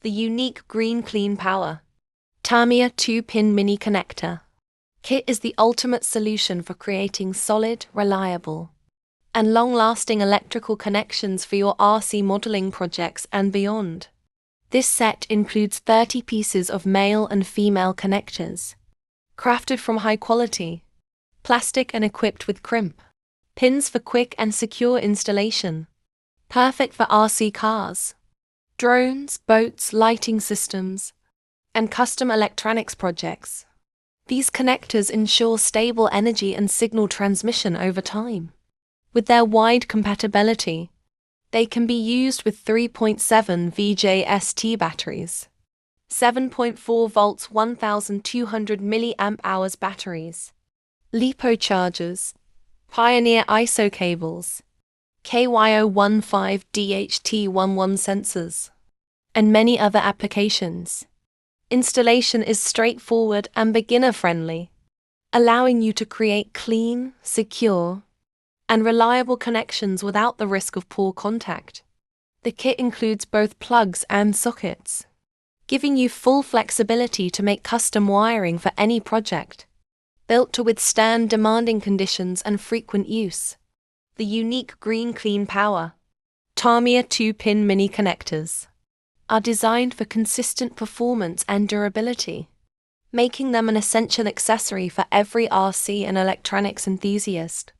the unique green clean power. Tamiya 2-pin mini connector. Kit is the ultimate solution for creating solid, reliable, and long-lasting electrical connections for your RC modeling projects and beyond. This set includes 30 pieces of male and female connectors, crafted from high-quality plastic and equipped with crimp pins for quick and secure installation. Perfect for RC cars, drones, boats, lighting systems, and custom electronics projects. These connectors ensure stable energy and signal transmission over time. With their wide compatibility, they can be used with 3.7 VJST batteries, 7.4 volts 1200 mAh batteries, lipo chargers, Pioneer ISO cables, KY-015 DHT11 sensors, and many other applications. Installation is straightforward and beginner-friendly, allowing you to create clean, secure, and reliable connections without the risk of poor contact. The kit includes both plugs and sockets, giving you full flexibility to make custom wiring for any project. Built to withstand demanding conditions and frequent use, the unique green clean power Tamiya 2-pin mini connectors are designed for consistent performance and durability, making them an essential accessory for every RC and electronics enthusiast.